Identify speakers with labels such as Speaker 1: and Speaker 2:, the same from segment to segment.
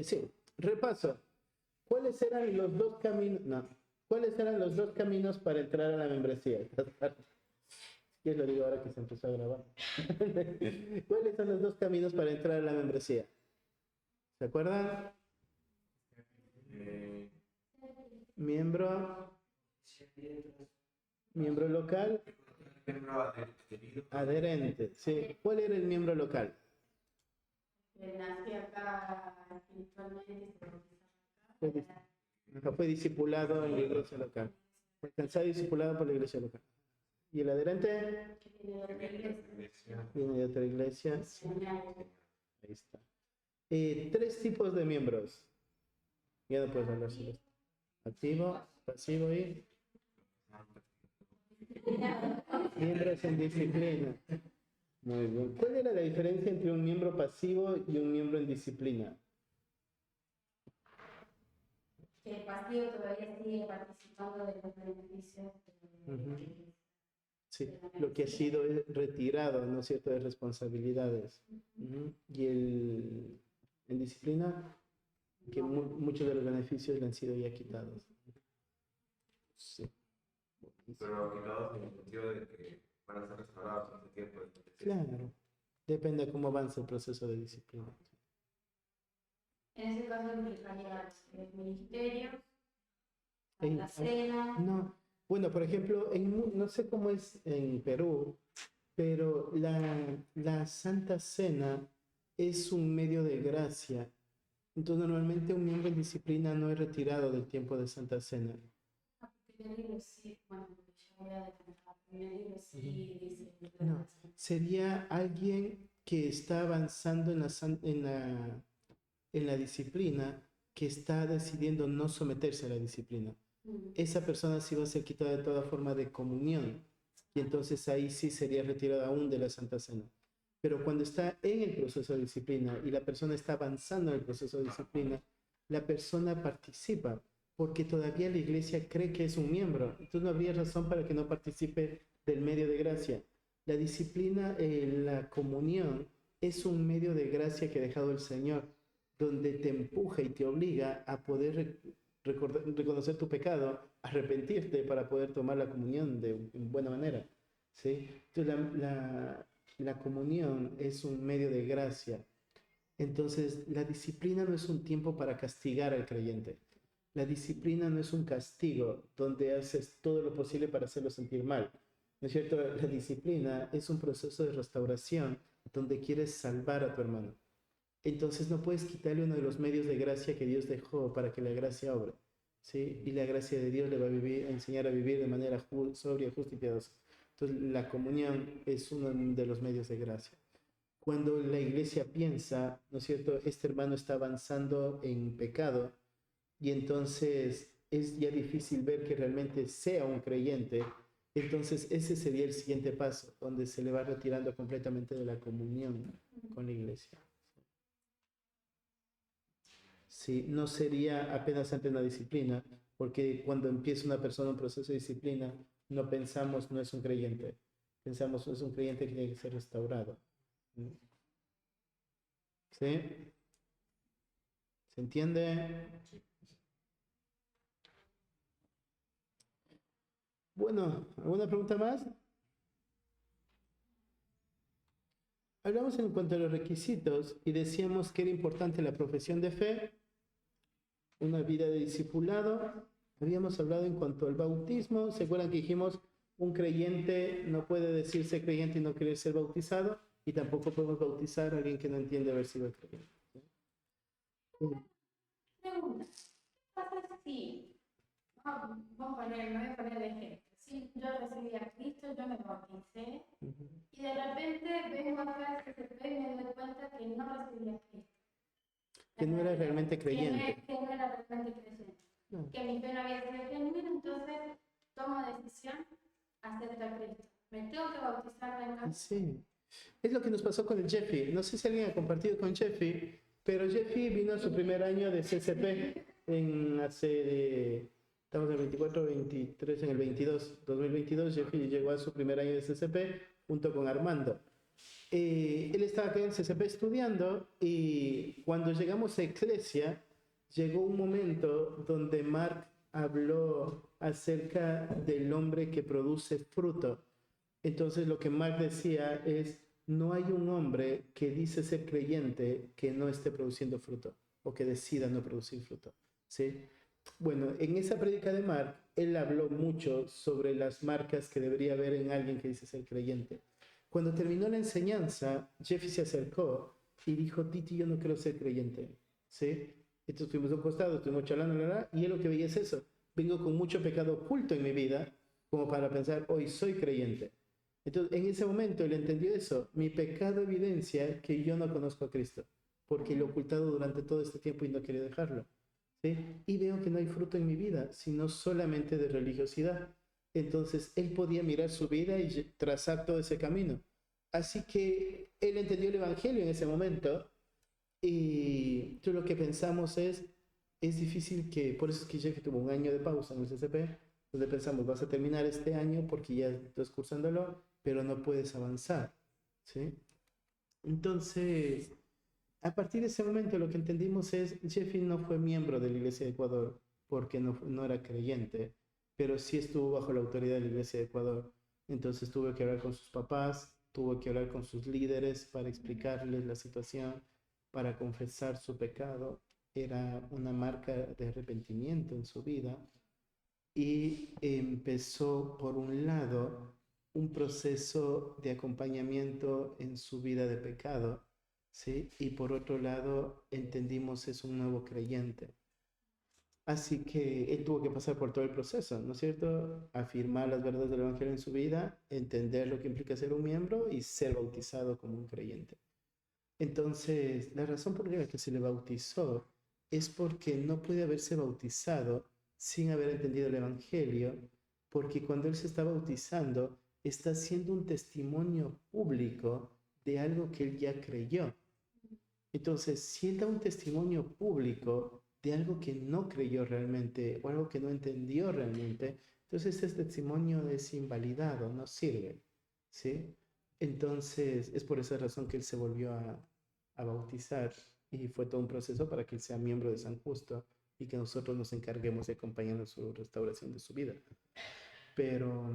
Speaker 1: Sí, repaso. ¿Cuáles eran los dos caminos? No. ¿Cuáles eran los dos caminos para entrar a la membresía? Si lo digo ahora que se empezó a grabar. ¿Cuáles son los dos caminos para entrar a la membresía? ¿Se acuerdan? Miembro, miembro local, adherente. Sí. ¿Cuál era el miembro local?
Speaker 2: Nací acá espiritualmente,
Speaker 1: Fue discipulado en la iglesia local. Fue alcanzado y discipulado por la iglesia local. ¿Y el adherente? Viene de otra iglesia. Ahí está. Tres tipos de miembros. Ya no puedes hablar sobre esto. Activo, pasivo y miembros en disciplina. Muy bien. ¿Cuál era la diferencia entre un miembro pasivo y un miembro en disciplina?
Speaker 2: que el partido todavía sigue participando de los beneficios.
Speaker 1: Sí, lo que ha sido es retirado, ¿no es cierto?, de responsabilidades. Y en disciplina, que muchos de los beneficios le han sido ya quitados. Sí.
Speaker 3: Pero quitados en el sentido de que van a ser restaurados en ese tiempo.
Speaker 1: Claro, depende de cómo avance el proceso de disciplina.
Speaker 2: En ese caso implicaría el ministerio, la cena.
Speaker 1: No, bueno, por ejemplo, no sé cómo es en Perú, pero la Santa Cena es un medio de gracia. Entonces, normalmente un miembro en disciplina no es retirado del tiempo de Santa Cena.
Speaker 2: El libro sí, bueno, yo voy a detallar. El libro sí dice.
Speaker 1: No, sería alguien que está avanzando en la disciplina, que está decidiendo no someterse a la disciplina. Esa persona sí va a ser quitada de toda forma de comunión, y entonces ahí sí sería retirada aún de la Santa Cena. Pero cuando está en el proceso de disciplina y la persona está avanzando en el proceso de disciplina, la persona participa porque todavía la iglesia cree que es un miembro. Entonces no habría razón para que no participe del medio de gracia. La disciplina, la comunión, es un medio de gracia que ha dejado el Señor, donde te empuja y te obliga a poder reconocer tu pecado, arrepentirte para poder tomar la comunión de buena manera. ¿Sí? Entonces la comunión es un medio de gracia. Entonces la disciplina no es un tiempo para castigar al creyente. La disciplina no es un castigo donde haces todo lo posible para hacerlo sentir mal. ¿No es cierto? La disciplina es un proceso de restauración donde quieres salvar a tu hermano. Entonces no puedes quitarle uno de los medios de gracia que Dios dejó para que la gracia obre. ¿Sí? Y la gracia de Dios le va a enseñar a vivir de manera sobria, justa y piadosa. Entonces la comunión es uno de los medios de gracia. Cuando la iglesia piensa, ¿no es cierto?, este hermano está avanzando en pecado y entonces es ya difícil ver que realmente sea un creyente, entonces ese sería el siguiente paso, donde se le va retirando completamente de la comunión con la iglesia. Sí, no sería apenas ante una disciplina, porque cuando empieza una persona un proceso de disciplina, no pensamos, no es un creyente, pensamos, no es un creyente que tiene que ser restaurado. ¿Sí? ¿Se entiende? Bueno, ¿alguna pregunta más? Hablamos en cuanto a los requisitos y decíamos que era importante la profesión de fe, una vida de discipulado. Habíamos hablado en cuanto al bautismo. ¿Se acuerdan que dijimos un creyente no puede decirse creyente y no querer ser bautizado? Y tampoco podemos bautizar a alguien que no entiende haber sido creyente.
Speaker 2: Pregunta, ¿qué pasa si, me voy a poner de ejemplo, si yo recibí a Cristo, yo me bauticé, y de repente vengo acá al CCP y me doy cuenta que no recibí a Cristo?
Speaker 1: Que no era realmente creyente.
Speaker 2: Que no era realmente creyente.
Speaker 1: No.
Speaker 2: Que mi fe no había sido genuina, entonces tomo decisión, acepto a Cristo. ¿Me tengo que bautizar de acá?
Speaker 1: Sí. Es lo que nos pasó con el Jeffy. No sé si alguien ha compartido con Jeffy, pero Jeffy vino a su primer año de CCP estamos en el 24, 23, en el 2022. Jeffy llegó a su primer año de CCP junto con Armando. Él estaba acá en CCP estudiando y cuando llegamos a Iglesia, llegó un momento donde Mark habló acerca del hombre que produce fruto. Entonces lo que Mark decía es, no hay un hombre que dice ser creyente que no esté produciendo fruto o que decida no producir fruto, ¿sí? Bueno, en esa prédica de Mark, él habló mucho sobre las marcas que debería haber en alguien que dice ser creyente. Cuando terminó la enseñanza, Jeffy se acercó y dijo, Titi, yo no quiero ser creyente, ¿sí? Entonces fuimos a un costado, estuvimos charlando, y él lo que veía es eso. Vengo con mucho pecado oculto en mi vida, como para pensar, hoy soy creyente. Entonces, en ese momento él entendió eso. Mi pecado evidencia que yo no conozco a Cristo, porque lo he ocultado durante todo este tiempo y no quiero dejarlo, ¿sí? Y veo que no hay fruto en mi vida, sino solamente de religiosidad. Entonces, él podía mirar su vida y trazar todo ese camino. Así que él entendió el Evangelio en ese momento y todo lo que pensamos es difícil que, por eso es que Jeff tuvo un año de pausa en el CCP, donde pensamos, vas a terminar este año porque ya estás cursándolo, pero no puedes avanzar, ¿sí? Entonces, a partir de ese momento lo que entendimos es, Jeffy no fue miembro de la Iglesia de Ecuador porque no era creyente, pero sí estuvo bajo la autoridad de la Iglesia de Ecuador. Entonces tuvo que hablar con sus papás, tuvo que hablar con sus líderes para explicarles la situación, para confesar su pecado. Era una marca de arrepentimiento en su vida y empezó, por un lado, un proceso de acompañamiento en su vida de pecado, ¿sí? Y por otro lado, entendimos es un nuevo creyente. Así que él tuvo que pasar por todo el proceso, ¿no es cierto? Afirmar las verdades del Evangelio en su vida, entender lo que implica ser un miembro y ser bautizado como un creyente. Entonces, la razón por la que se le bautizó es porque no puede haberse bautizado sin haber entendido el Evangelio, porque cuando él se está bautizando, está haciendo un testimonio público de algo que él ya creyó. Entonces, si él da un testimonio público de algo que no creyó realmente o algo que no entendió realmente, entonces ese testimonio es invalidado, no sirve, ¿sí? Entonces, es por esa razón que él se volvió a bautizar y fue todo un proceso para que él sea miembro de San Justo y que nosotros nos encarguemos de acompañar en su restauración de su vida. Pero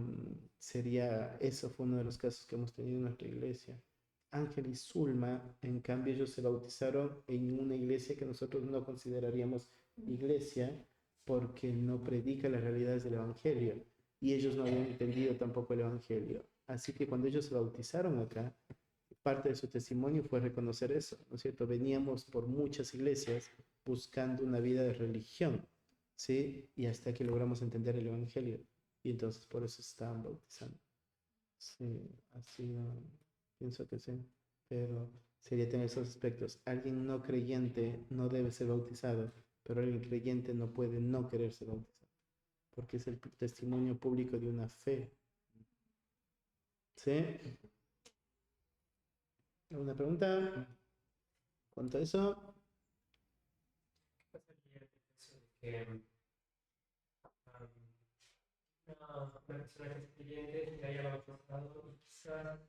Speaker 1: eso fue uno de los casos que hemos tenido en nuestra iglesia. Ángel y Zulma, en cambio, ellos se bautizaron en una iglesia que nosotros no consideraríamos iglesia porque no predica las realidades del Evangelio y ellos no habían entendido tampoco el Evangelio. Así que cuando ellos se bautizaron acá, parte de su testimonio fue reconocer eso, ¿no es cierto? Veníamos por muchas iglesias buscando una vida de religión, ¿sí? Y hasta que logramos entender el Evangelio. Y entonces por eso se estaban bautizando. Sí, así no, pienso que sí. Pero sería tener esos aspectos. Alguien no creyente no debe ser bautizado, pero alguien creyente no puede no querer ser bautizado, porque es el testimonio público de una fe. ¿Sí? ¿Alguna pregunta? ¿Cuánto a eso?
Speaker 4: ¿Qué pasaría en el caso de que una persona que es creyente se haya bautizado y quizás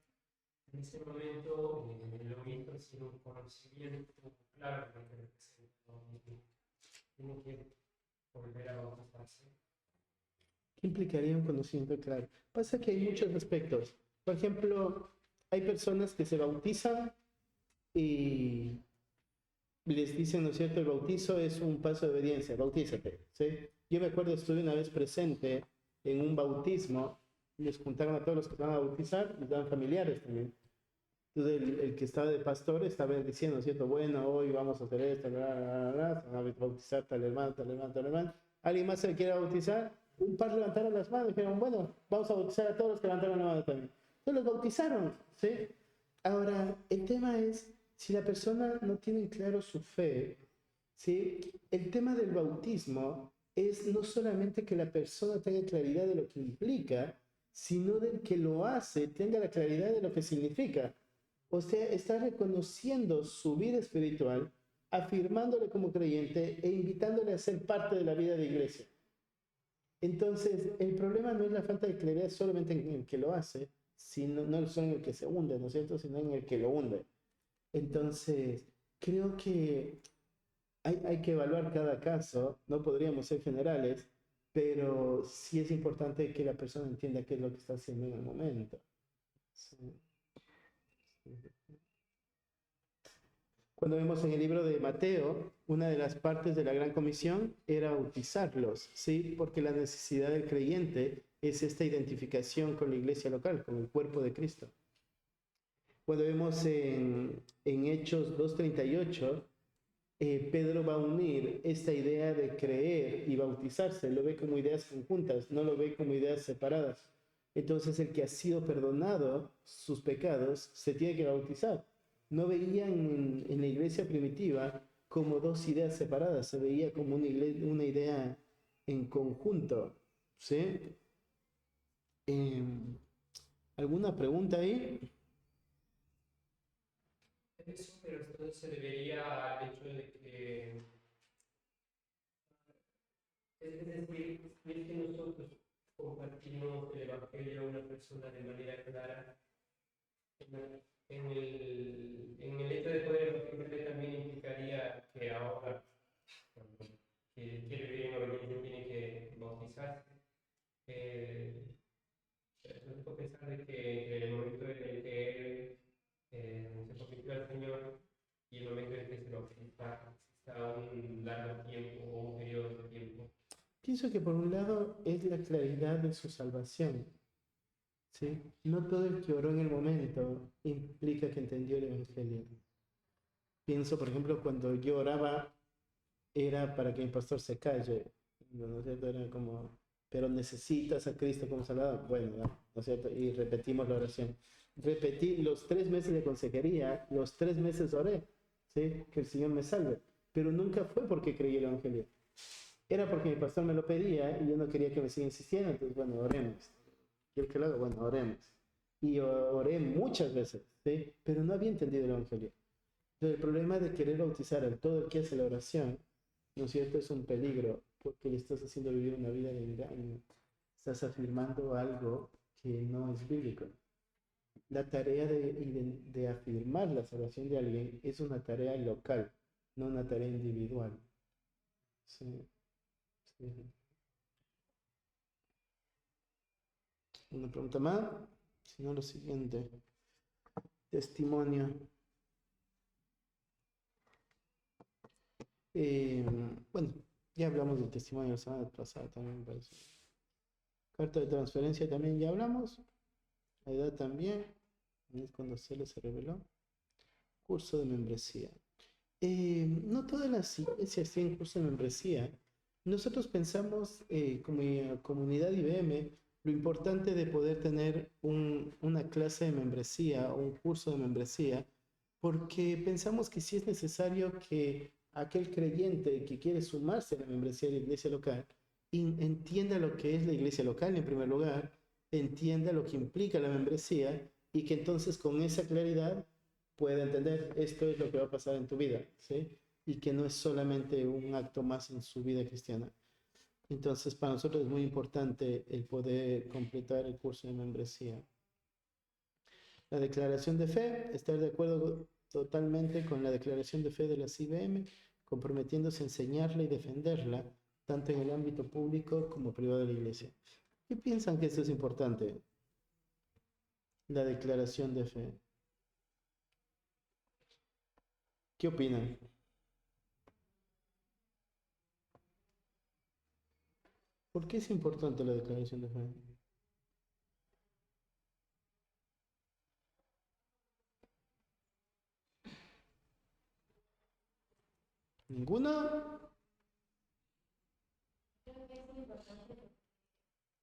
Speaker 4: en ese momento lo mismo sin un conocimiento claro de lo que representa lo mismo? Tiene que volver a bautizarse.
Speaker 1: ¿Qué implicaría un conocimiento claro? Pasa que hay muchos aspectos. Por ejemplo, hay personas que se bautizan y les dicen, ¿no es cierto? El bautizo es un paso de obediencia, bautízate, ¿sí? Yo me acuerdo, estuve una vez presente en un bautismo, les juntaron a todos los que se van a bautizar, les daban familiares también. Entonces el que estaba de pastor estaba diciendo, ¿no es cierto? Bueno, hoy vamos a hacer esto, se van a bautizar tal hermano, tal hermano, tal hermano. ¿Alguien más se quiere bautizar? Un par levantaron las manos y dijeron, bueno, vamos a bautizar a todos los que levantaron la mano también. Entonces los bautizaron, ¿sí? Ahora, el tema es, si la persona no tiene claro su fe, ¿sí? El tema del bautismo es no solamente que la persona tenga claridad de lo que implica, sino del que lo hace tenga la claridad de lo que significa. O sea, está reconociendo su vida espiritual, afirmándole como creyente e invitándole a ser parte de la vida de iglesia. Entonces, el problema no es la falta de claridad solamente en el que lo hace, sino, no son el que se hunde, ¿no es cierto?, sino en el que lo hunde. Entonces, creo que hay que evaluar cada caso, no podríamos ser generales, pero sí es importante que la persona entienda qué es lo que está haciendo en el momento. Sí. Cuando vemos en el libro de Mateo, una de las partes de la Gran Comisión era bautizarlos, ¿sí? Porque la necesidad del creyente es esta identificación con la iglesia local, con el cuerpo de Cristo. Cuando vemos en Hechos 2:38, Pedro va a unir esta idea de creer y bautizarse, lo ve como ideas conjuntas, no lo ve como ideas separadas. Entonces el que ha sido perdonado sus pecados se tiene que bautizar. No veían en la iglesia primitiva como dos ideas separadas, se veía como una idea en conjunto. ¿Sí? ¿Alguna pregunta ahí?
Speaker 4: Eso, pero entonces se debería al hecho de que, es decir, es que nosotros compartimos el Evangelio a una persona de manera clara, en el hecho de poder evangelizarle también implicaría que ahora, cuando quiere vivir en obediencia, tiene que bautizarse. No se puede pensar de que en el momento en el que él se convirtió al Señor y el momento en el que se bautiza, está un largo tiempo o un periodo de tiempo.
Speaker 1: Pienso que por un lado es la claridad de su salvación. ¿Sí? No todo el que oró en el momento implica que entendió el Evangelio. Pienso, por ejemplo, cuando yo oraba, era para que mi pastor se calle, ¿no es cierto? Era como, pero necesitas a Cristo como Salvador. Bueno, ¿no es cierto? Y repetimos la oración. Repetí los 3 meses de consejería, los 3 meses oré, ¿sí? Que el Señor me salve. Pero nunca fue porque creí el Evangelio. Era porque mi pastor me lo pedía y yo no quería que me siga insistiendo, entonces, bueno, oremos. ¿Quiere que lo haga? Bueno, oremos. Y oré muchas veces, ¿sí? Pero no había entendido el Evangelio. Entonces, el problema de querer bautizar al todo el que hace la oración, ¿no es cierto?, es un peligro, porque le estás haciendo vivir una vida de engaño. Estás afirmando algo que no es bíblico. La tarea de afirmar la salvación de alguien es una tarea local, no una tarea individual. Sí, sí. Una pregunta más, si no, lo siguiente. Testimonio. Bueno, ya hablamos del testimonio la semana pasada también, me parece. Carta de transferencia también ya hablamos. La edad también. Es cuando se reveló. Curso de membresía. No todas las iglesias tienen curso de membresía. Nosotros pensamos como comunidad IBM lo importante de poder tener una clase de membresía o un curso de membresía, porque pensamos que sí es necesario que aquel creyente que quiere sumarse a la membresía de la iglesia local entienda lo que es la iglesia local en primer lugar, entienda lo que implica la membresía y que entonces con esa claridad pueda entender esto es lo que va a pasar en tu vida, ¿sí? Y que no es solamente un acto más en su vida cristiana. Entonces, para nosotros es muy importante el poder completar el curso de membresía. La declaración de fe, estar de acuerdo totalmente con la declaración de fe de la IBM, comprometiéndose a enseñarla y defenderla, tanto en el ámbito público como privado de la iglesia. ¿Qué piensan que esto es importante? La declaración de fe. ¿Qué opinan? ¿Por qué es importante la declaración de fe? ¿Ninguno?
Speaker 2: Creo que es importante porque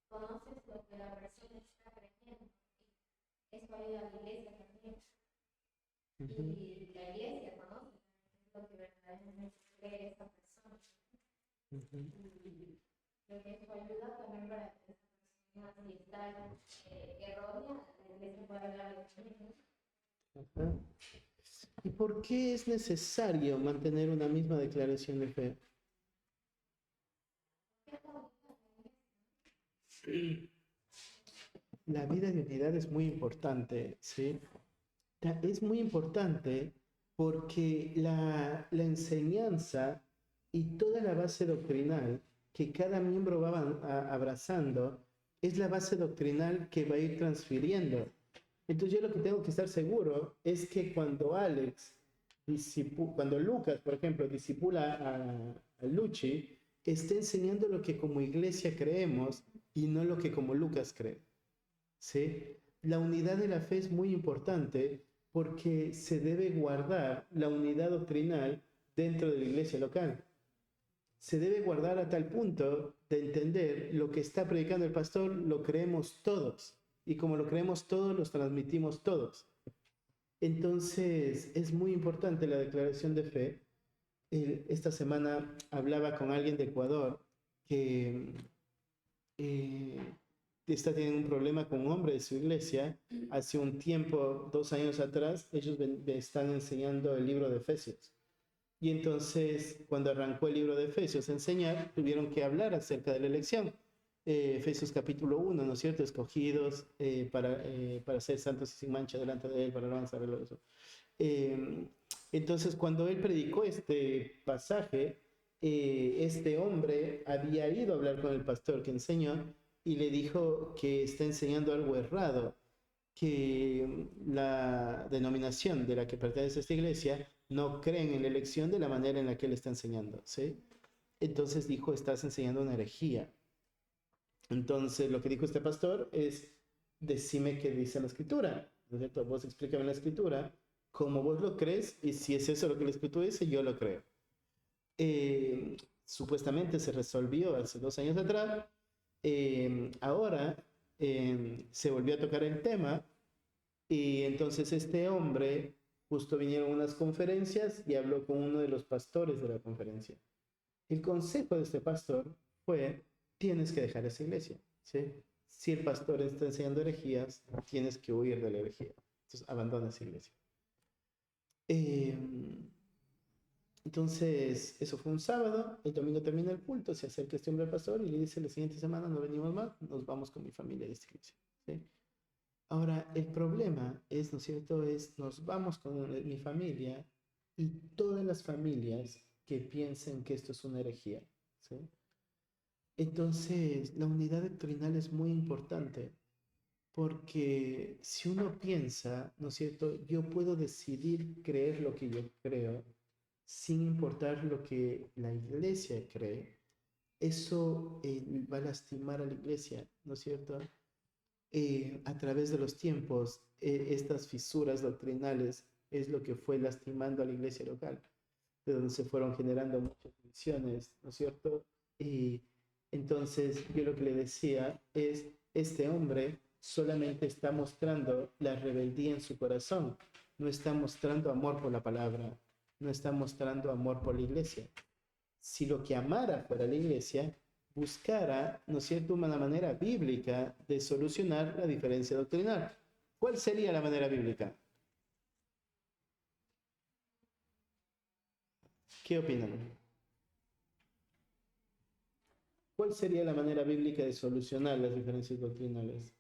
Speaker 2: conoces lo que la persona está creyendo. Eso ayuda a la iglesia también. Y la iglesia conoce lo que verdaderamente cree esa persona. Y creo que eso ayuda también para que esa persona, si está errónea, la iglesia pueda hablar de
Speaker 1: Ajá. ¿Y por qué es necesario mantener una misma declaración de fe? la vida de unidad es muy importante, ¿sí? Es muy importante porque la enseñanza y toda la base doctrinal que cada miembro va abrazando es la base doctrinal que va a ir transfiriendo. Entonces yo lo que tengo que estar seguro es que cuando cuando Lucas, por ejemplo, discipula a Luchi, está enseñando lo que como iglesia creemos y no lo que como Lucas cree. ¿Sí? La unidad de la fe es muy importante porque se debe guardar la unidad doctrinal dentro de la iglesia local. Se debe guardar a tal punto de entender lo que está predicando el pastor, lo creemos todos. Y como lo creemos todos, los transmitimos todos. Entonces, es muy importante la declaración de fe. Esta semana hablaba con alguien de Ecuador que está teniendo un problema con un hombre de su iglesia. Hace un tiempo, 2 años atrás, ellos están enseñando el libro de Efesios. Y entonces, cuando arrancó el libro de Efesios a enseñar, tuvieron que hablar acerca de la elección. Efesios capítulo 1, ¿no es cierto? Escogidos para ser santos y sin mancha delante de Él, para avanzar el eso. Entonces, cuando él predicó este pasaje, este hombre había ido a hablar con el pastor que enseñó y le dijo que está enseñando algo errado, que la denominación de la que pertenece esta iglesia no creen en la elección de la manera en la que él está enseñando, ¿sí? Entonces dijo, estás enseñando una herejía. Entonces lo que dijo este pastor es, decime qué dice la escritura, ¿no es cierto? Vos explícame la escritura, como vos lo crees, y si es eso lo que la escritura dice, yo lo creo. Supuestamente se resolvió hace 2 años atrás. Ahora se volvió a tocar el tema y entonces este hombre justo vinieron a unas conferencias y habló con uno de los pastores de la conferencia. El consejo de este pastor fue, tienes que dejar esa iglesia, ¿sí? Si el pastor está enseñando herejías, tienes que huir de la herejía. Entonces abandona esa iglesia. Entonces, eso fue un sábado, el domingo termina el culto, se acerca este hombre al pastor y le dice, la siguiente semana no venimos más, nos vamos con mi familia de esta iglesia, ¿sí? Ahora, el problema es, ¿no es cierto?, nos vamos con mi familia y todas las familias que piensen que esto es una herejía, ¿sí? Entonces, la unidad doctrinal es muy importante porque si uno piensa, ¿no es cierto?, yo puedo decidir creer lo que yo creo sin importar lo que la iglesia cree, eso va a lastimar a la iglesia, ¿no es cierto? A través de los tiempos, estas fisuras doctrinales es lo que fue lastimando a la iglesia local, de donde se fueron generando muchas divisiones, ¿no es cierto? Y entonces yo lo que le decía es, este hombre solamente está mostrando la rebeldía en su corazón, no está mostrando amor por la palabra, no está mostrando amor por la iglesia. Si lo que amara fuera la iglesia, buscara, ¿no es cierto?, una manera bíblica de solucionar la diferencia doctrinal. ¿Cuál sería la manera bíblica? ¿Qué opinan? ¿Cuál sería la manera bíblica de solucionar las diferencias doctrinales?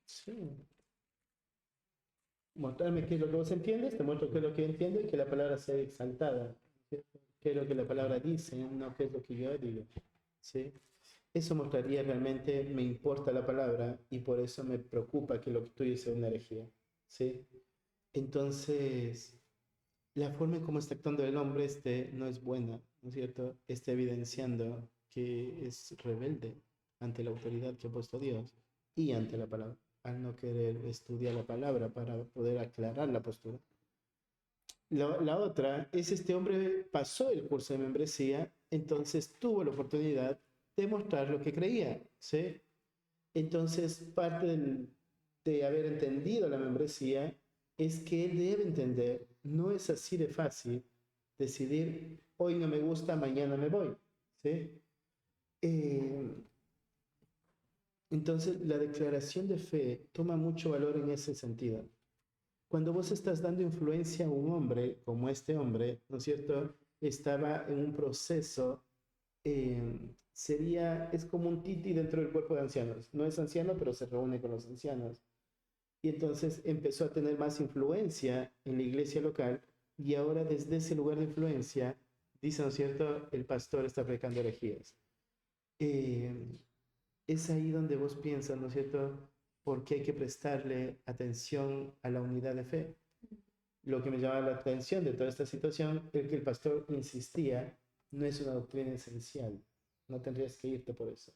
Speaker 1: Sí. Mostrarme qué es lo que vos entiendes, te muestro qué es lo que entiendo y que la palabra sea exaltada. Qué es lo que la palabra dice, no qué es lo que yo digo. ¿Sí? Eso mostraría realmente me importa la palabra y por eso me preocupa que lo que tú dices sea una herejía. ¿Sí? Entonces, la forma en cómo está actuando el hombre no es buena, ¿no es cierto? Está evidenciando que es rebelde ante la autoridad que ha puesto Dios y ante la palabra, al no querer estudiar la palabra para poder aclarar la postura. La otra es este hombre pasó el curso de membresía, entonces tuvo la oportunidad de mostrar lo que creía, ¿sí? Entonces, de haber entendido la membresía es que él debe entender, no es así de fácil decidir, hoy no me gusta, mañana me voy, ¿sí? Entonces, la declaración de fe toma mucho valor en ese sentido. Cuando vos estás dando influencia a un hombre, como este hombre, ¿no es cierto? Estaba en un proceso, es como un titi dentro del cuerpo de ancianos. No es anciano, pero se reúne con los ancianos. Y entonces empezó a tener más influencia en la iglesia local y ahora desde ese lugar de influencia, dice, ¿no es cierto?, el pastor está predicando herejías. Eh, es ahí donde vos piensas, ¿no es cierto?, por qué hay que prestarle atención a la unidad de fe. Lo que me llama la atención de toda esta situación es que el pastor insistía, no es una doctrina esencial, no tendrías que irte por eso,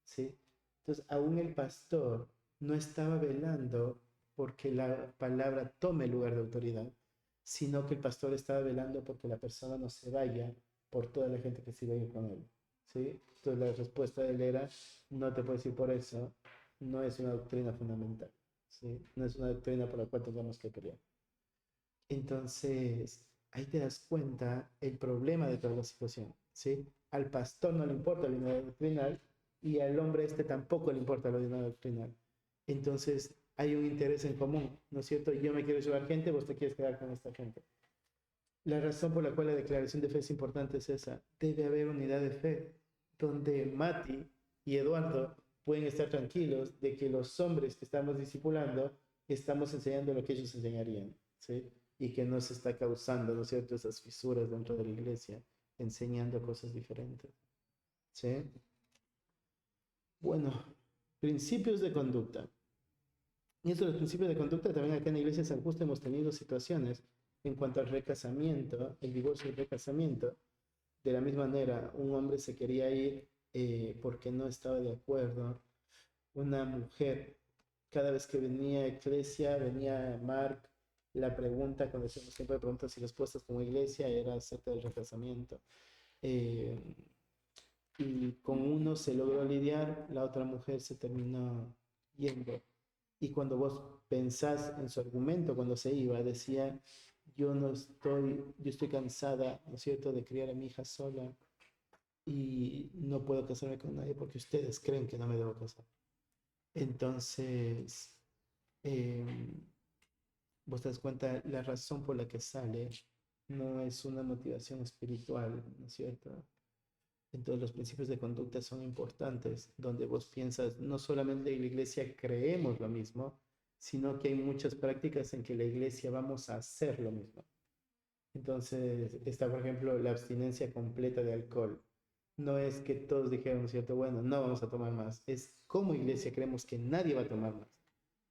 Speaker 1: ¿sí? Entonces, aún el pastor no estaba velando porque la palabra tome el lugar de autoridad, sino que el pastor estaba velando porque la persona no se vaya por toda la gente que se iba a ir con él, ¿sí? Entonces, la respuesta de él era, no te puedes ir por eso, no es una doctrina fundamental, ¿sí? No es una doctrina por la cual tengamos que pelear. Entonces, ahí te das cuenta el problema de toda la situación, ¿sí? Al pastor no le importa la unidad doctrinal y al hombre este tampoco le importa la unidad doctrinal. Entonces, hay un interés en común, ¿no es cierto? Yo me quiero llevar gente, vos te quieres quedar con esta gente. La razón por la cual la declaración de fe es importante es esa. Debe haber unidad de fe, donde Mati y Eduardo pueden estar tranquilos de que los hombres que estamos discipulando estamos enseñando lo que ellos enseñarían, ¿sí? Y que no se está causando, ¿no es cierto?, esas fisuras dentro de la iglesia, enseñando cosas diferentes, ¿sí? Bueno, principios de conducta. Y estos los principios de conducta también acá en la iglesia San Justo hemos tenido situaciones en cuanto al recasamiento, el divorcio y el recasamiento. De la misma manera, un hombre se quería ir porque no estaba de acuerdo. Una mujer, cada vez que venía a iglesia, venía Mark, la pregunta, cuando hacemos siempre preguntas y respuestas como iglesia, era acerca del recasamiento. Y con uno se logró lidiar, la otra mujer se terminó yendo. Y cuando vos pensás en su argumento, cuando se iba, decía, yo estoy cansada, ¿no es cierto?, de criar a mi hija sola y no puedo casarme con nadie porque ustedes creen que no me debo casar. Entonces, vos te das cuenta, la razón por la que sale no es una motivación espiritual, ¿no es cierto? Entonces los principios de conducta son importantes, donde vos piensas, no solamente en la iglesia creemos lo mismo, sino que hay muchas prácticas en que la iglesia vamos a hacer lo mismo. Entonces está, por ejemplo, la abstinencia completa de alcohol. No es que todos dijeron, ¿cierto? Bueno, no vamos a tomar más. Es como iglesia creemos que nadie va a tomar más.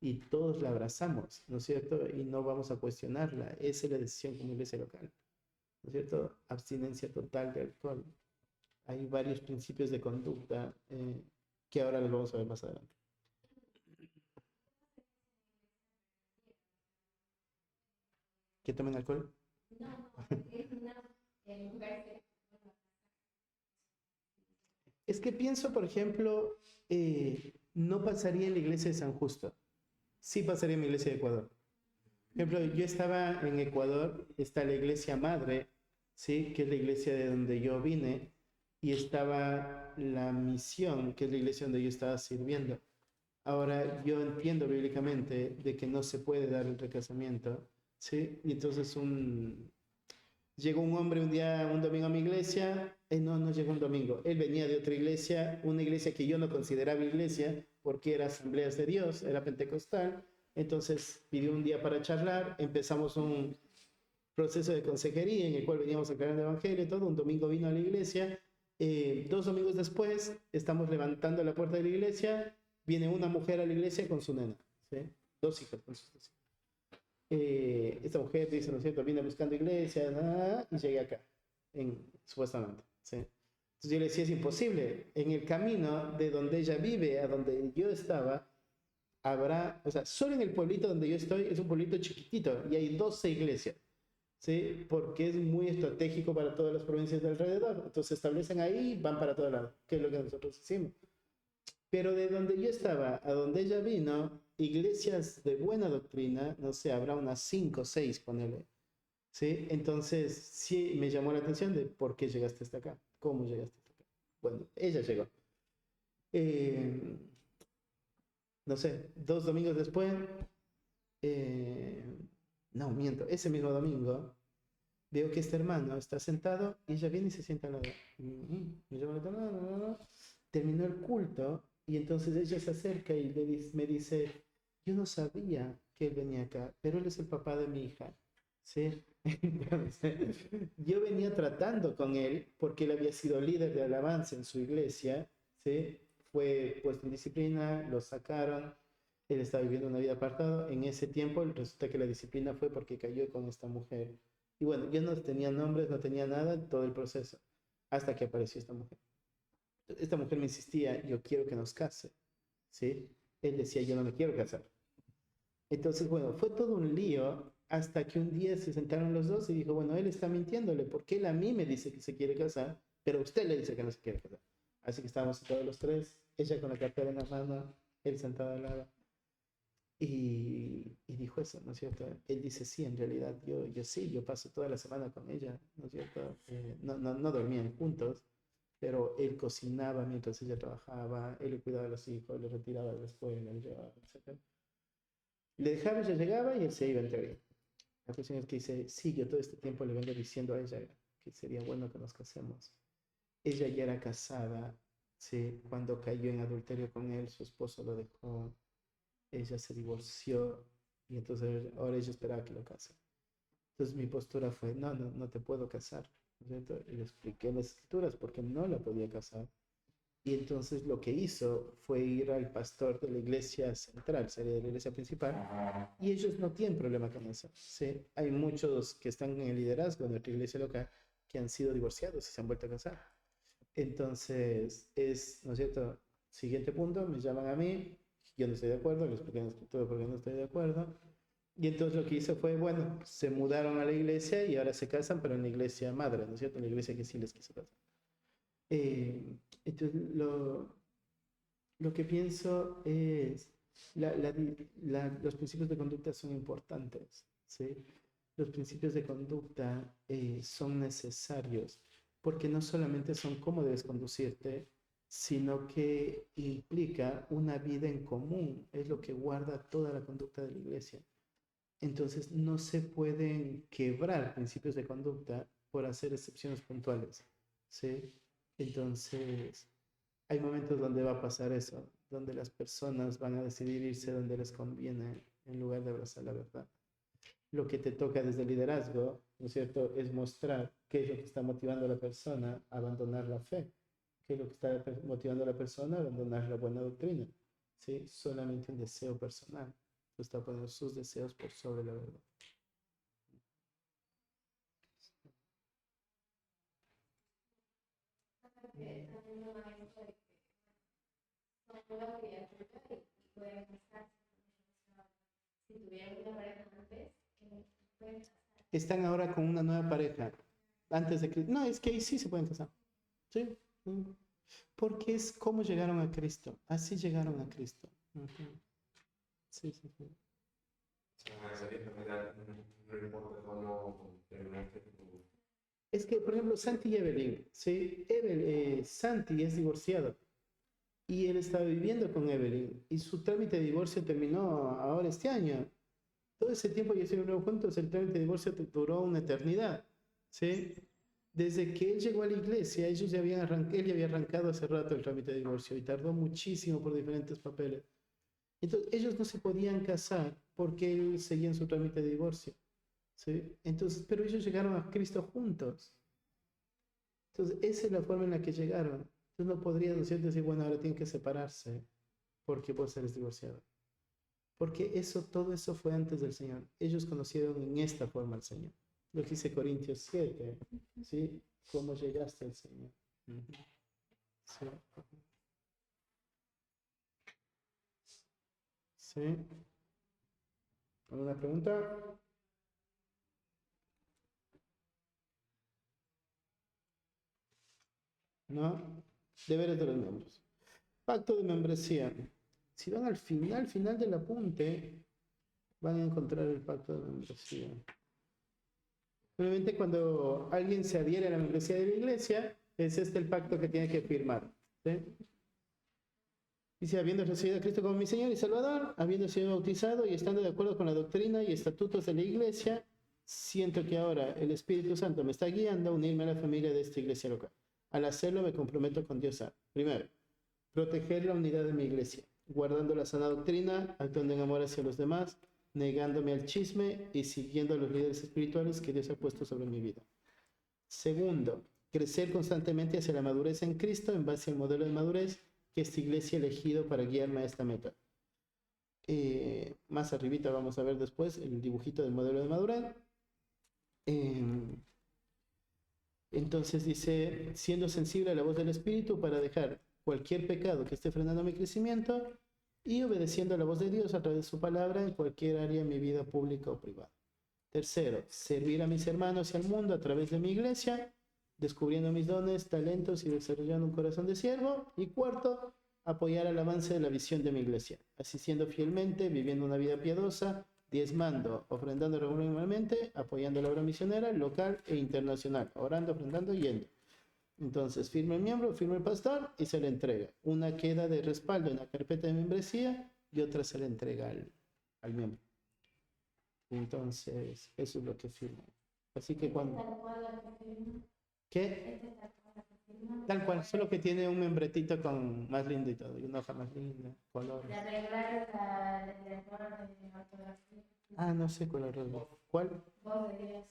Speaker 1: Y todos la abrazamos, ¿no es cierto? Y no vamos a cuestionarla. Esa es la decisión como iglesia local, ¿no es cierto? Abstinencia total de alcohol. Hay varios principios de conducta que ahora los vamos a ver más adelante. ¿Que tomen alcohol? Es que pienso, por ejemplo, no pasaría en la iglesia de San Justo. Sí pasaría en mi iglesia de Ecuador. Por ejemplo, yo estaba en Ecuador, está la iglesia madre, ¿sí?, que es la iglesia de donde yo vine, y estaba la misión, que es la iglesia donde yo estaba sirviendo. Ahora, yo entiendo bíblicamente de que no se puede dar el recasamiento, ¿sí? Y entonces llegó un hombre un domingo a mi iglesia, no llegó un domingo, él venía de otra iglesia, una iglesia que yo no consideraba iglesia, porque era Asambleas de Dios, era pentecostal. Entonces pidió un día para charlar, empezamos un proceso de consejería en el cual veníamos a aclarar el evangelio y todo. Un domingo vino a la iglesia, 2 domingos después estamos levantando la puerta de la iglesia, viene una mujer a la iglesia con su nena, ¿sí? 2 hijas con sus 2 hijas. Esta mujer dice, ¿no es cierto?, vine buscando iglesia, y llegué acá, supuestamente, ¿sí? Entonces yo le decía, es imposible, en el camino de donde ella vive a donde yo estaba, o sea, solo en el pueblito donde yo estoy, es un pueblito chiquitito, y hay 12 iglesias, ¿sí? Porque es muy estratégico para todas las provincias de alrededor. Entonces se establecen ahí y van para todo lado, que es lo que nosotros hicimos. Pero de donde yo estaba a donde ella vino, iglesias de buena doctrina, no sé, habrá unas 5 o 6, ponele, ¿sí? Entonces sí me llamó la atención de por qué llegaste hasta acá, cómo llegaste hasta acá. Bueno, ella llegó. No sé, 2 domingos después, No, miento, ese mismo domingo veo que este hermano está sentado y ella viene y se sienta al lado. Me llama la atención, no, no, no. Terminó el culto y entonces ella se acerca y me dice, yo no sabía que él venía acá, pero él es el papá de mi hija. ¿Sí? Entonces, yo venía tratando con él porque él había sido líder de alabanza en su iglesia, ¿sí? Fue puesto en disciplina, lo sacaron, él estaba viviendo una vida apartada. En ese tiempo resulta que la disciplina fue porque cayó con esta mujer. Y bueno, yo no tenía nombres, no tenía nada en todo el proceso, hasta que apareció esta mujer. Esta mujer me insistía, yo quiero que nos case, ¿sí? Él decía, yo no me quiero casar. Entonces, bueno, fue todo un lío hasta que un día se sentaron los dos y dijo, bueno, él está mintiéndole porque él a mí me dice que se quiere casar, pero usted le dice que no se quiere casar. Así que estábamos todos los tres, ella con la cartera en la mano, él sentado al lado. Y dijo eso, ¿no es cierto? Él dice, sí, en realidad yo sí, yo paso toda la semana con ella, ¿no es cierto? No dormían juntos, pero él cocinaba mientras ella trabajaba, él le cuidaba a los hijos, le retiraba de la escuela, le llevaba, etc. Le dejaba, ella llegaba y él se iba en teoría. La cuestión es que dice, sí, yo todo este tiempo le vengo diciendo a ella que sería bueno que nos casemos. Ella ya era casada, sí, cuando cayó en adulterio con él, su esposo lo dejó, ella se divorció y entonces ahora ella esperaba que lo case. Entonces mi postura fue, no te puedo casar. ¿Cierto? Y le expliqué las escrituras porque no la podía casar. Y entonces lo que hizo fue ir al pastor de la iglesia central, sería de la iglesia principal, y ellos no tienen problema con eso. ¿Sí? Hay muchos que están en el liderazgo de nuestra iglesia local que han sido divorciados y se han vuelto a casar. Entonces, ¿no es cierto? Siguiente punto, me llaman a mí, yo no estoy de acuerdo, les expliqué en la escritura porque no estoy de acuerdo. Y entonces lo que hizo fue, bueno, se mudaron a la iglesia y ahora se casan, pero en la iglesia madre, ¿no es cierto? En la iglesia que sí les quiso casar. Entonces, lo que pienso es, los principios de conducta son importantes, ¿sí? Los principios de conducta son necesarios porque no solamente son cómo debes conducirte, sino que implica una vida en común, es lo que guarda toda la conducta de la iglesia. Entonces, no se pueden quebrar principios de conducta por hacer excepciones puntuales, ¿sí? Entonces, hay momentos donde va a pasar eso, donde las personas van a decidir irse donde les conviene en lugar de abrazar la verdad. Lo que te toca desde el liderazgo, ¿no es cierto?, es mostrar qué es lo que está motivando a la persona a abandonar la fe, qué es lo que está motivando a la persona a abandonar la buena doctrina, ¿sí? Solamente un deseo personal. Tú estás poniendo sus deseos por sobre la verdad. Están ahora con una nueva pareja. Antes de Cristo. No, es que ahí sí se pueden casar. Sí. Porque es como llegaron a Cristo. Así llegaron a Cristo. Sí, sí, sí.
Speaker 3: No importa cómo terminaste tu...
Speaker 1: Es que, por ejemplo, Santi y Evelyn, ¿sí? Santi es divorciado y él estaba viviendo con Evelyn y su trámite de divorcio terminó ahora este año. Todo ese tiempo que estuvieron juntos, el trámite de divorcio duró una eternidad, ¿sí? Desde que él llegó a la iglesia, él ya había arrancado hace rato el trámite de divorcio y tardó muchísimo por diferentes papeles. Entonces, ellos no se podían casar porque él seguía en su trámite de divorcio, ¿sí? Entonces, pero ellos llegaron a Cristo juntos. Entonces, esa es la forma en la que llegaron. Entonces, no podrían, ¿no es cierto?, decir, bueno, ahora tienen que separarse porque vos eres divorciado. Porque todo eso fue antes del Señor. Ellos conocieron en esta forma al Señor. Lo que dice Corintios 7, ¿sí? ¿Cómo llegaste al Señor? Sí. ¿Sí? ¿Alguna pregunta? ¿No? Deberes de los miembros. Pacto de membresía. Si van al final del apunte, van a encontrar el pacto de membresía. Obviamente cuando alguien se adhiere a la membresía de la iglesia, es este el pacto que tiene que firmar. ¿Sí? Dice, habiendo recibido a Cristo como mi Señor y Salvador, habiendo sido bautizado y estando de acuerdo con la doctrina y estatutos de la iglesia, siento que ahora el Espíritu Santo me está guiando a unirme a la familia de esta iglesia local. Al hacerlo me comprometo con Dios a, primero, proteger la unidad de mi iglesia, guardando la sana doctrina, actuando en amor hacia los demás, negándome al chisme y siguiendo a los líderes espirituales que Dios ha puesto sobre mi vida. Segundo, crecer constantemente hacia la madurez en Cristo en base al modelo de madurez que esta iglesia ha elegido para guiarme a esta meta. Más arribita vamos a ver después el dibujito del modelo de madurez. Entonces dice, siendo sensible a la voz del Espíritu para dejar cualquier pecado que esté frenando mi crecimiento y obedeciendo a la voz de Dios a través de su palabra en cualquier área de mi vida pública o privada. Tercero, servir a mis hermanos y al mundo a través de mi iglesia, descubriendo mis dones, talentos y desarrollando un corazón de siervo. Y cuarto, apoyar al avance de la visión de mi iglesia, asistiendo fielmente, viviendo una vida piadosa, diezmando, ofrendando regularmente, apoyando la obra misionera local e internacional, orando, ofrendando y yendo. Entonces, firma el miembro, firma el pastor y se le entrega. Una queda de respaldo en la carpeta de membresía y otra se le entrega al miembro. Entonces, eso es lo que firma. Así que cuando... ¿Qué? Tal cual, solo que tiene un membretito con más lindo y todo, y una hoja más linda, color.
Speaker 2: De arreglar el error de ortografía.
Speaker 1: Ah, no sé cuál error. ¿Cuál?
Speaker 2: Voz de Dios.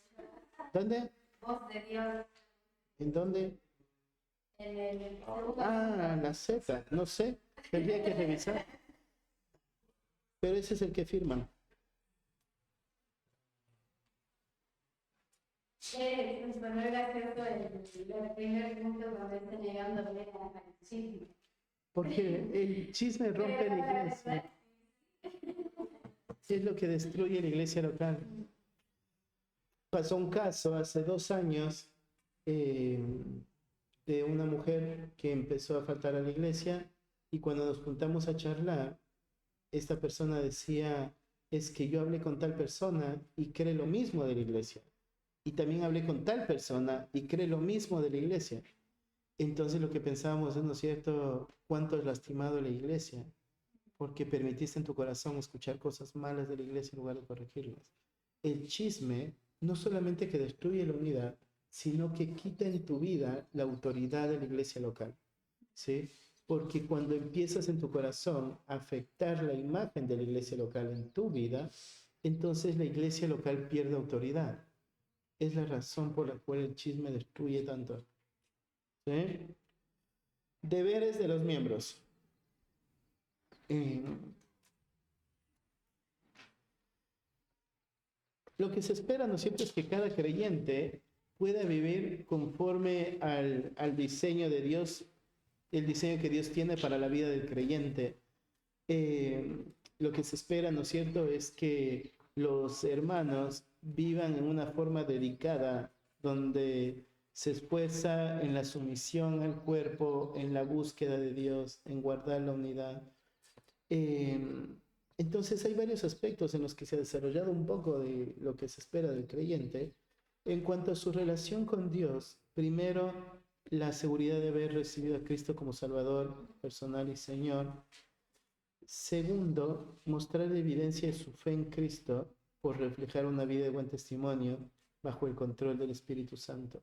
Speaker 1: ¿Dónde?
Speaker 2: Voz de Dios.
Speaker 1: ¿En dónde?
Speaker 2: En el segundo.
Speaker 1: Ah, la Z, no sé, tendría que revisar. Pero ese es el que firman.
Speaker 2: Bueno, es gracioso el primer punto donde está llegando al chisme.
Speaker 1: Porque el chisme rompe la iglesia. Es lo que destruye la iglesia local. Pasó un caso hace 2 años de una mujer que empezó a faltar a la iglesia y cuando nos juntamos a charlar, esta persona decía, es que yo hablé con tal persona y cree lo mismo de la iglesia. Y también hablé con tal persona y cree lo mismo de la iglesia. Entonces lo que pensábamos es, ¿no es cierto?, cuánto has lastimado a la iglesia, porque permitiste en tu corazón escuchar cosas malas de la iglesia en lugar de corregirlas. El chisme no solamente que destruye la unidad, sino que quita en tu vida la autoridad de la iglesia local, ¿sí? Porque cuando empiezas en tu corazón a afectar la imagen de la iglesia local en tu vida, entonces la iglesia local pierde autoridad. Es la razón por la cual el chisme destruye tanto. ¿Sí? Deberes de los miembros. Lo que se espera, ¿no es cierto?, es que cada creyente pueda vivir conforme al diseño de Dios, el diseño que Dios tiene para la vida del creyente. Lo que se espera, ¿no es cierto?, es que los hermanos vivan en una forma dedicada, donde se esfuerza en la sumisión al cuerpo, en la búsqueda de Dios, en guardar la unidad. Entonces hay varios aspectos en los que se ha desarrollado un poco de lo que se espera del creyente. En cuanto a su relación con Dios, primero, la seguridad de haber recibido a Cristo como Salvador personal y Señor. Segundo, mostrar evidencia de su fe en Cristo por reflejar una vida de buen testimonio bajo el control del Espíritu Santo.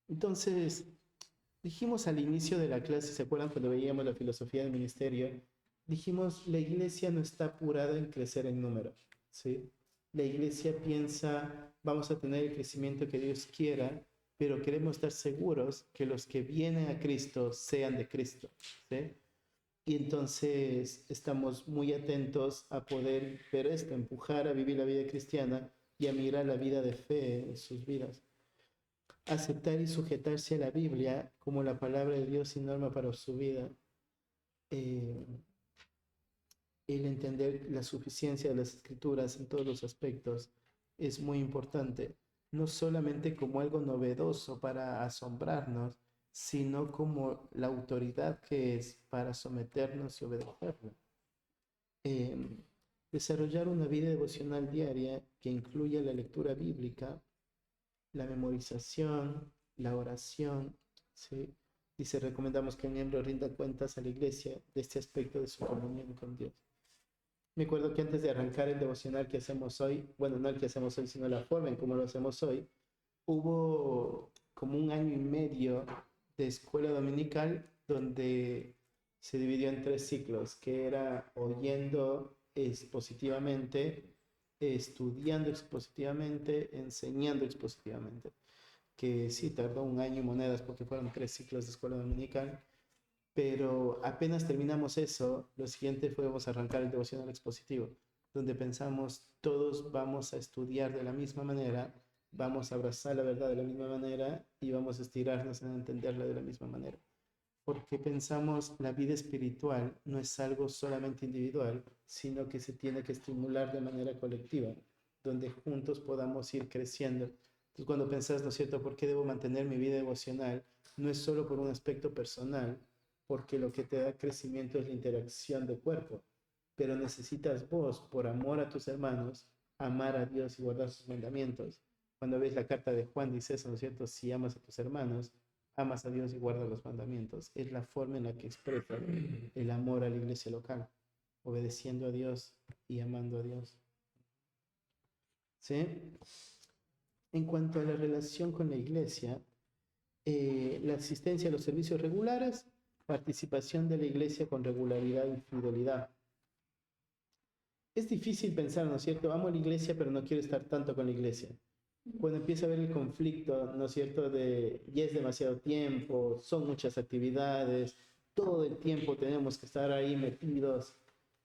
Speaker 1: Entonces, dijimos al inicio de la clase, ¿se acuerdan cuando veíamos la filosofía del ministerio? Dijimos, la iglesia no está apurada en crecer en número, ¿sí? La iglesia piensa, vamos a tener el crecimiento que Dios quiera, pero queremos estar seguros que los que vienen a Cristo sean de Cristo, ¿sí? Y entonces estamos muy atentos a poder ver esto, empujar a vivir la vida cristiana y a mirar la vida de fe en sus vidas. Aceptar y sujetarse a la Biblia como la palabra de Dios y norma para su vida. El entender la suficiencia de las Escrituras en todos los aspectos es muy importante. No solamente como algo novedoso para asombrarnos, sino como la autoridad que es para someternos y obedecerlo. Desarrollar una vida devocional diaria que incluya la lectura bíblica, la memorización, la oración, ¿sí? Dice, recomendamos que un miembro rinda cuentas a la iglesia de este aspecto de su comunión con Dios. Me acuerdo que antes de arrancar el devocional que hacemos hoy, bueno, no el que hacemos hoy, sino la forma en cómo lo hacemos hoy, hubo como 1 año y medio de escuela dominical donde se dividió en 3 ciclos, que era oyendo expositivamente, estudiando expositivamente, enseñando expositivamente, que sí tardó 1 año y monedas porque fueron 3 ciclos de escuela dominical, pero apenas terminamos eso, lo siguiente fue vamos a arrancar el devocional expositivo, donde pensamos todos vamos a estudiar de la misma manera, vamos a abrazar la verdad de la misma manera y vamos a estirarnos en entenderla de la misma manera. Porque pensamos la vida espiritual no es algo solamente individual, sino que se tiene que estimular de manera colectiva, donde juntos podamos ir creciendo. Entonces cuando pensás, ¿no es cierto?, ¿por qué debo mantener mi vida devocional? No es solo por un aspecto personal, porque lo que te da crecimiento es la interacción de cuerpo, pero necesitas vos, por amor a tus hermanos, amar a Dios y guardar sus mandamientos. Cuando ves la carta de Juan dice eso, ¿no es cierto?, si amas a tus hermanos, amas a Dios y guardas los mandamientos. Es la forma en la que expresa el amor a la iglesia local, obedeciendo a Dios y amando a Dios. ¿Sí? En cuanto a la relación con la iglesia, la asistencia a los servicios regulares, participación de la iglesia con regularidad y fidelidad. Es difícil pensar, ¿no es cierto? Amo a la iglesia, pero no quiero estar tanto con la iglesia. Cuando empieza a haber el conflicto, ¿no es cierto?, de ya es demasiado tiempo, son muchas actividades, todo el tiempo tenemos que estar ahí metidos,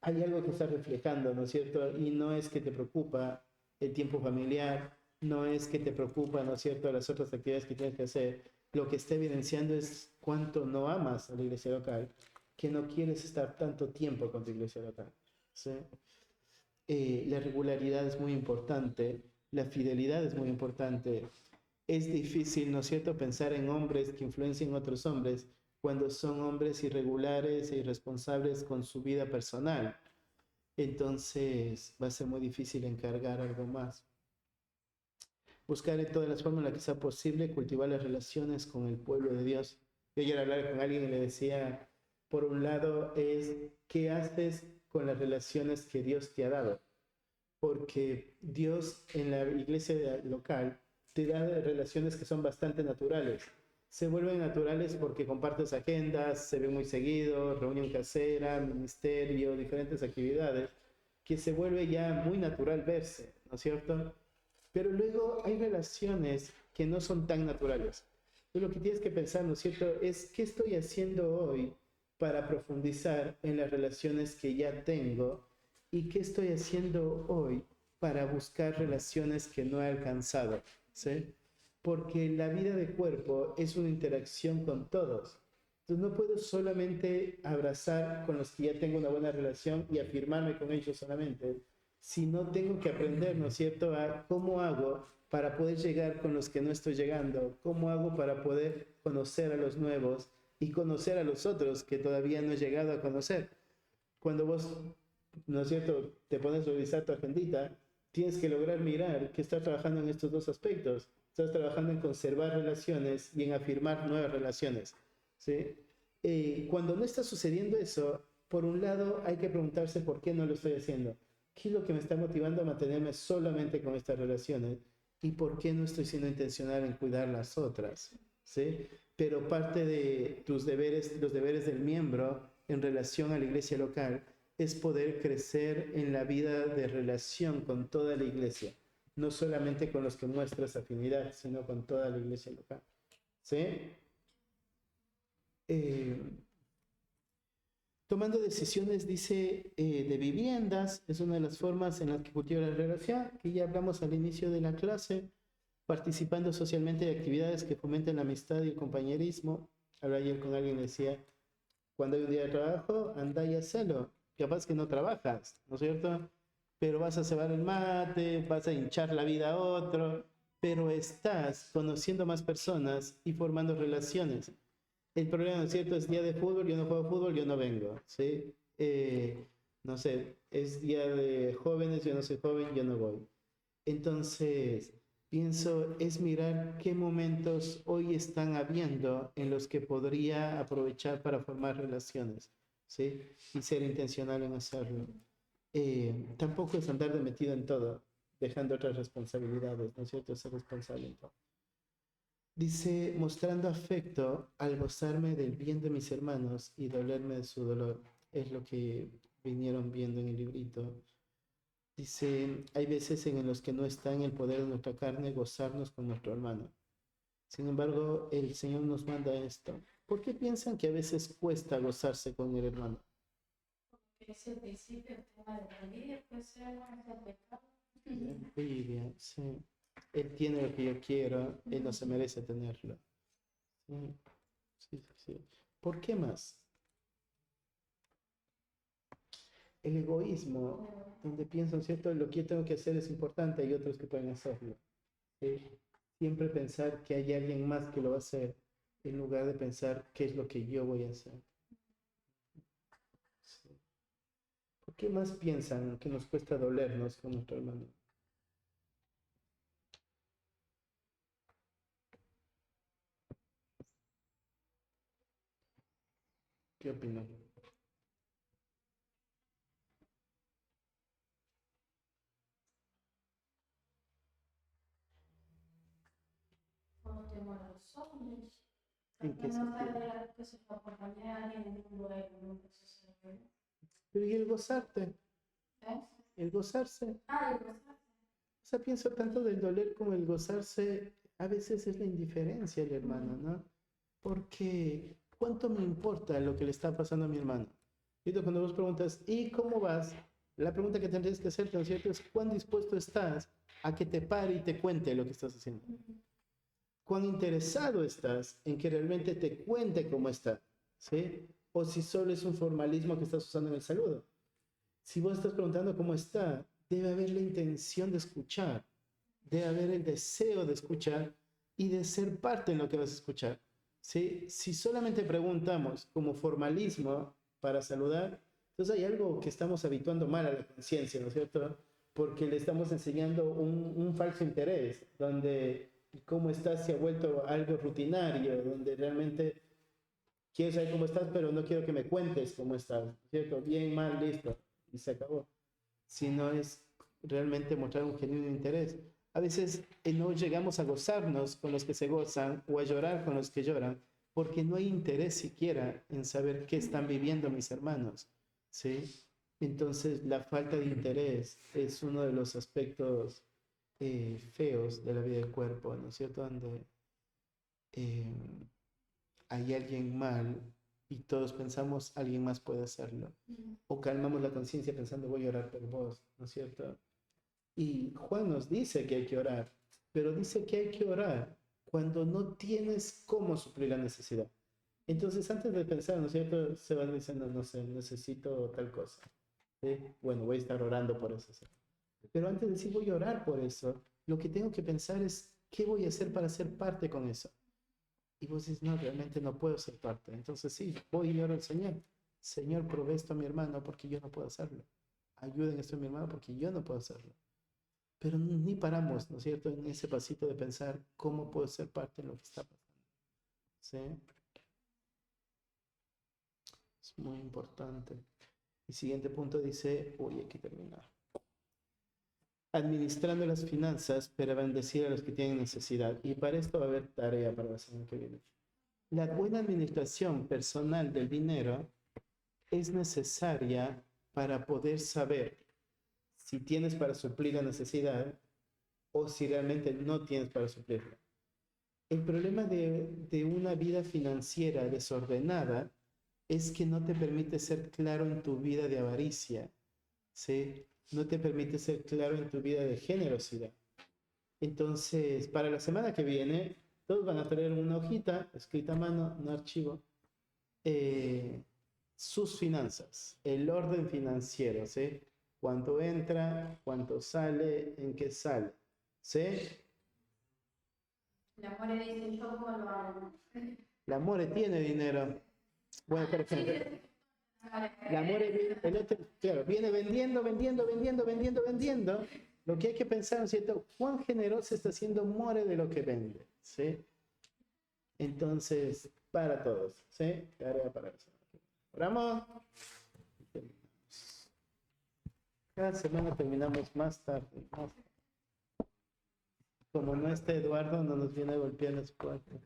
Speaker 1: hay algo que está reflejando, ¿no es cierto? Y no es que te preocupa el tiempo familiar, no es que te preocupa, ¿no es cierto?, las otras actividades que tienes que hacer. Lo que está evidenciando es cuánto no amas a la iglesia local, que no quieres estar tanto tiempo con tu iglesia local, ¿sí? La regularidad es muy importante, la fidelidad es muy importante. Es difícil, ¿no es cierto?, pensar en hombres que influencien a otros hombres cuando son hombres irregulares e irresponsables con su vida personal. Entonces va a ser muy difícil encargar algo más. Buscar en todas las formas en las que sea posible cultivar las relaciones con el pueblo de Dios. Yo ayer hablaba con alguien y le decía, por un lado es, ¿qué haces con las relaciones que Dios te ha dado? Porque Dios en la iglesia local te da relaciones que son bastante naturales. Se vuelven naturales porque compartes agendas, se ven muy seguido, reunión casera, ministerio, diferentes actividades, que se vuelve ya muy natural verse, ¿no es cierto? Pero luego hay relaciones que no son tan naturales. Entonces lo que tienes que pensar, ¿no es cierto?, es ¿qué estoy haciendo hoy para profundizar en las relaciones que ya tengo? ¿Y qué estoy haciendo hoy para buscar relaciones que no he alcanzado? ¿Sí? Porque la vida de cuerpo es una interacción con todos. Entonces no puedo solamente abrazar con los que ya tengo una buena relación y afirmarme con ellos solamente, sino tengo que aprender, ¿no es cierto?, a cómo hago para poder llegar con los que no estoy llegando, cómo hago para poder conocer a los nuevos y conocer a los otros que todavía no he llegado a conocer. Cuando vos, ¿no es cierto?, te pones a revisar tu agendita, tienes que lograr mirar que estás trabajando en estos dos aspectos. Estás trabajando en conservar relaciones y en afirmar nuevas relaciones, ¿sí? Cuando no está sucediendo eso, por un lado hay que preguntarse por qué no lo estoy haciendo. ¿Qué es lo que me está motivando a mantenerme solamente con estas relaciones? ¿Y por qué no estoy siendo intencional en cuidar las otras? ¿Sí? Pero parte de tus deberes, los deberes del miembro en relación a la iglesia local, es poder crecer en la vida de relación con toda la iglesia, no solamente con los que muestras afinidad, sino con toda la iglesia local. ¿Sí? Tomando decisiones, dice, de viviendas, es una de las formas en las que cultiva la relación, que ya hablamos al inicio de la clase, participando socialmente de actividades que fomenten la amistad y el compañerismo. Hablaba ayer con alguien y decía, cuando hay un día de trabajo, anda y hacelo. Capaz que no trabajas, ¿no es cierto? Pero vas a cebar el mate, vas a hinchar la vida a otro, pero estás conociendo más personas y formando relaciones. El problema, ¿no es cierto?, es día de fútbol, yo no juego fútbol, yo no vengo, ¿sí? No sé, es día de jóvenes, yo no soy joven, yo no voy. Entonces, pienso es mirar qué momentos hoy están habiendo en los que podría aprovechar para formar relaciones, ¿sí? Y ser intencional en hacerlo. Tampoco es andar de metido en todo, dejando otras responsabilidades, ¿no es cierto? Ser responsable en todo. Dice, mostrando afecto al gozarme del bien de mis hermanos y dolerme de su dolor. Es lo que vinieron viendo en el librito. Dice, hay veces en los que no está en el poder de nuestra carne gozarnos con nuestro hermano. Sin embargo, el Señor nos manda esto. ¿Por qué piensan que a veces cuesta gozarse con el hermano?
Speaker 2: Ese principio, el tema de la envidia, puede ser un pecado.
Speaker 1: Envidia, sí. Él tiene lo que yo quiero, él no se merece tenerlo. Sí, sí, sí, sí. ¿Por qué más? El egoísmo, donde piensan, ¿cierto? Lo que yo tengo que hacer es importante, hay otros que pueden hacerlo. ¿Sí? Siempre pensar que hay alguien más que lo va a hacer, en lugar de pensar qué es lo que yo voy a hacer. Sí. ¿Por qué más piensan que nos cuesta dolernos con nuestro hermano? ¿Qué opinan?
Speaker 2: Por temor a los hombres.
Speaker 1: ¿En qué
Speaker 2: No
Speaker 1: sentido?
Speaker 2: saber que se acompañe a alguien en un lugar en un proceso de vida.
Speaker 1: Pero ¿y el gozarte?
Speaker 2: ¿Eh?
Speaker 1: El gozarse.
Speaker 2: Ah, y cosas.
Speaker 1: O sea, pienso tanto del doler como el gozarse, a veces es la indiferencia del hermano, ¿no? Porque, ¿cuánto me importa lo que le está pasando a mi hermano? Y cuando vos preguntas, ¿y cómo vas? La pregunta que tendrías que hacerte, ¿no es cierto? Es, ¿cuán dispuesto estás a que te pare y te cuente lo que estás haciendo? ¿Cuán interesado estás en que realmente te cuente cómo está? ¿Sí? O si solo es un formalismo que estás usando en el saludo. Si vos estás preguntando cómo está, debe haber la intención de escuchar, debe haber el deseo de escuchar y de ser parte en lo que vas a escuchar. ¿Sí? Si solamente preguntamos como formalismo para saludar, entonces hay algo que estamos habituando mal a la conciencia, ¿no es cierto? Porque le estamos enseñando un falso interés, donde cómo estás se ha vuelto algo rutinario, donde realmente quiero saber cómo estás, pero no quiero que me cuentes cómo estás, ¿cierto? Bien, mal, listo, y se acabó. Si no es realmente mostrar un genuino interés. A veces no llegamos a gozarnos con los que se gozan o a llorar con los que lloran, porque no hay interés siquiera en saber qué están viviendo mis hermanos, ¿sí? Entonces, la falta de interés es uno de los aspectos feos de la vida del cuerpo, ¿no es cierto? Donde eh, hay alguien mal y todos pensamos alguien más puede hacerlo. O calmamos la conciencia pensando voy a orar por vos, ¿no es cierto? Y Juan nos dice que hay que orar, pero dice que hay que orar cuando no tienes cómo suplir la necesidad. Entonces, antes de pensar, ¿no es cierto? Se van diciendo, no sé, necesito tal cosa. ¿Sí? Bueno, voy a estar orando por eso. ¿Sí? Pero antes de decir voy a orar por eso, lo que tengo que pensar es qué voy a hacer para ser parte con eso. Y vos dices, no, realmente no puedo ser parte. Entonces sí, voy y oro al Señor. Señor, provee esto a mi hermano porque yo no puedo hacerlo. Ayuden esto a mi hermano porque yo no puedo hacerlo. Pero ni paramos, ¿no es cierto?, en ese pasito de pensar cómo puedo ser parte de lo que está pasando. ¿Sí? Es muy importante. El siguiente punto dice, uy, hay que terminar. Administrando las finanzas para bendecir a los que tienen necesidad. Y para esto va a haber tarea para la semana que viene. La buena administración personal del dinero es necesaria para poder saber si tienes para suplir la necesidad o si realmente no tienes para suplirla. El problema de una vida financiera desordenada es que no te permite ser claro en tu vida de avaricia, ¿sí? No te permite ser claro en tu vida de generosidad. Entonces, para la semana que viene, todos van a traer una hojita escrita a mano, un archivo, sus finanzas, el orden financiero, ¿sí? Cuánto entra, cuánto sale, en qué sale, ¿sí?
Speaker 2: La More dice, yo cómo lo hago.
Speaker 1: La More tiene dinero. Bueno, por ejemplo, la More, el otro, claro, viene vendiendo, vendiendo, vendiendo, vendiendo, vendiendo, Lo que hay que pensar, ¿no es cierto? ¿Cuán generoso está siendo more de lo que vende? ¿Sí? Entonces, para todos, ¿sí? Tarea para eso. Oramos. Cada semana terminamos más tarde. Como no está Eduardo, no nos viene a golpear las puertas.